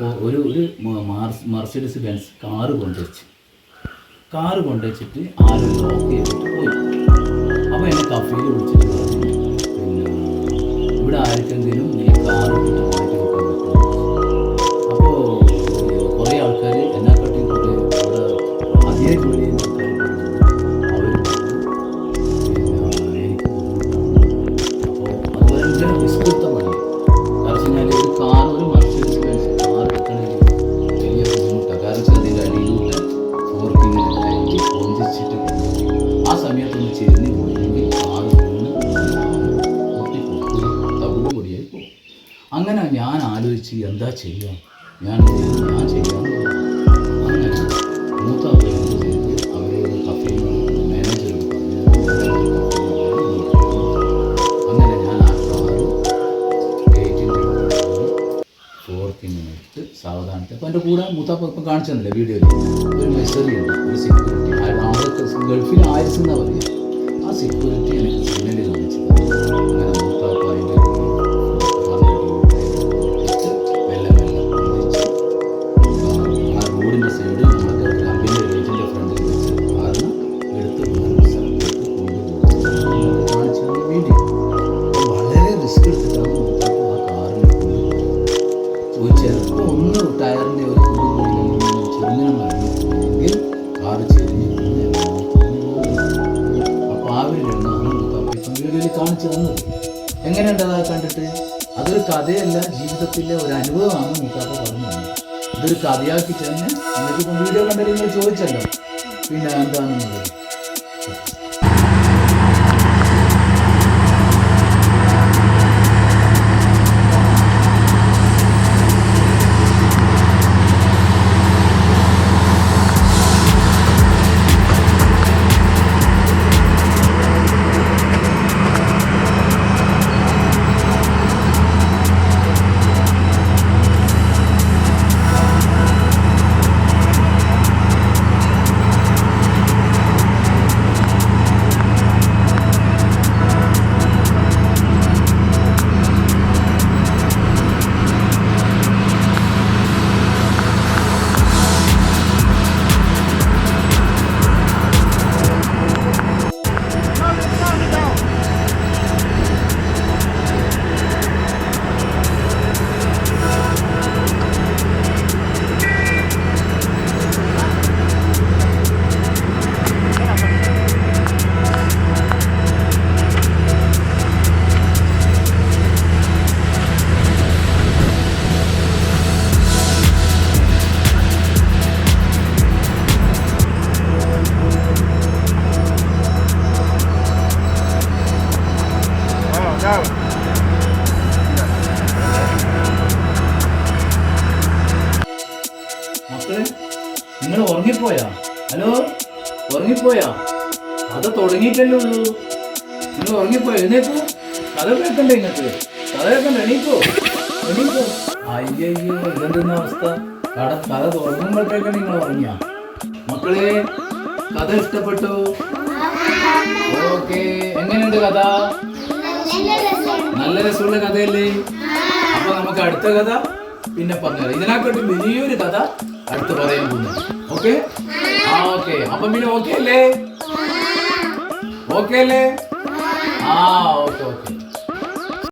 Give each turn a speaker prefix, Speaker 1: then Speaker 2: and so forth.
Speaker 1: അപ്പോൾ ഒരു Mercedes Benz car കൊണ്ടുവച്ചിട്ട് ആരും ലോക്ക് ചെയ്തിട്ട് പോയി. അപ്പോൾ എന്നെ കഫേയിൽ വിളിച്ചിട്ട് പറഞ്ഞു, പിന്നെ ഇവിടെ ആർക്കെങ്കിലും നീ കാർ ഇട്ടിട്ട് മാറ്റി വെക്കാൻ പറ്റുമോ? അപ്പോൾ കുറേ ആൾക്കാർ എന്നെക്കാട്ടിയും കുറേ ഇവിടെ അതേ ജോലി ചെയ്യുന്ന ആൾക്കാർ അവർ പിന്നെ എനിക്ക് ബുദ്ധിമുട്ടാണ്. അപ്പോൾ അത് ഭയങ്കര വിസ്തൃതമാണ്. കാരണം വെച്ചാൽ ഒരു മെർസിഡീസ് ബെൻസ് കാർ കിട്ടണമെങ്കിൽ വലിയ ബുദ്ധിമുട്ടാണ്. കാരണം വെച്ചാൽ അതിൻ്റെ അടിയിലൂടെ ഫോർക്കിങ്ങിലായിട്ട് പൊന്തിച്ചിട്ട് ആ സമയത്തൊന്ന് ചെരിഞ്ഞ് പോയില്ലെങ്കിൽ കാറ് തവിടുപൊടിയായി പോകും. അങ്ങനെ ഞാൻ ആലോചിച്ച് എന്താ ചെയ്യുക, ഞാൻ ചെയ്യാമെന്ന് പറഞ്ഞു. അങ്ങനെ മൂത്താപ്പ എന്ത് ചെയ്ത് അവരോട് കഫേയിൽ മാനേജരോട് പറഞ്ഞു. അങ്ങനെ ഞാൻ ആ കാറ് ഗേറ്റിൻ്റെ ഫോർക്കിങ്ങിനെടുത്ത് സാവധാനത്തെ. അപ്പോൾ എൻ്റെ കൂടെ മൂത്താപ്പ ഇപ്പം കാണിച്ചു തന്നില്ല വീഡിയോയിൽ ഒരു മെസ്സറി ഉണ്ട്, ഒരു സെക്യൂരിറ്റി. ആളൊക്കെ ഗൾഫിൽ ആയിരത്തി എന്നാണ് പറയുക. ആ സെക്യൂരിറ്റി എനിക്ക് സിഗ്നൽ കാണിച്ചു തന്നു. അങ്ങനെ മൂത്താപ്പ അതിൻ്റെ മെല്ലെ പൊന്തിച്ച് ആ റോഡിൻ്റെ സൈഡ് നമ്മളൊക്കെ കമ്പനിയുടെ ഗേറ്റിൻ്റെ ഫ്രണ്ടിൽ വെച്ച് കാരണം എടുത്ത് വേറൊരു സ്ഥലത്തേക്ക് കൊണ്ടുപോകും കാണിച്ചു തന്ന വീഡിയോ. വളരെ റിസ്ക് എടുത്തിട്ടാണ് മൂത്താപ്പ ആ കാറിൽ കൊണ്ടുപോകുന്നത്. ചിലപ്പോൾ ഒന്ന് ടയറിൻ്റെ ഒരു ചെറുങ്ങനെ മറിഞ്ഞിട്ടുണ്ടെങ്കിൽ കാറ് ചെരിഞ്ഞ് അപ്പോൾ ആ ഒരു രംഗമാണ് മൂത്താപ്പ വീഡിയോയിൽ കാണിച്ചു തന്നത്. എങ്ങനെയുണ്ട് അത് കണ്ടിട്ട്? അതൊരു കഥയല്ല, ജീവിതത്തിലെ ഒരു അനുഭവമാണ് മൂത്താപ്പ പറഞ്ഞു തന്നത്. ഇതൊരു കഥയാക്കി തന്നെ നിങ്ങൾക്കിപ്പം വീഡിയോ കണ്ടിട്ട് നിങ്ങൾ ചോദിച്ചല്ലോ പിന്നെ എന്താണെന്നുള്ളത്. മക്കളെ, നിങ്ങൾ ഉറങ്ങിപ്പോയാ? ഹലോ, ഉറങ്ങിപ്പോയാ? കഥ തുടങ്ങിയിട്ടല്ലേ ഉള്ളൂ. നിങ്ങൾ ഉറങ്ങിപ്പോയോ? എഴുന്നേക്കൂ, കഥ കേൾക്കണ്ടേ? നിങ്ങൾക്ക് കഥ കേൾക്കണ്ട, എണീക്കോ. അയ്യോ, ഇതെന്തെന്ന അവസ്ഥ? കഥ തുടങ്ങുമ്പോഴത്തേക്കാണ് നിങ്ങൾ ഉറങ്ങിയ. മക്കളെ, കഥ ഇഷ്ടപ്പെട്ടു? ഓക്കെ, എങ്ങനെയുണ്ട് കഥ? നല്ല രസമുള്ള കഥയല്ലേ? അപ്പൊ നമുക്ക് അടുത്ത കഥ പിന്നെ പറഞ്ഞുതരാം. ഇതിനെക്കാട്ടി വലിയൊരു കഥ അടുത്ത് പറയാൻ പോകുന്നു. Okay, okay. അപ്പം പിന്നെ ഓക്കെ അല്ലേ? ഓക്കെ അല്ലേ? ഓക്കെ.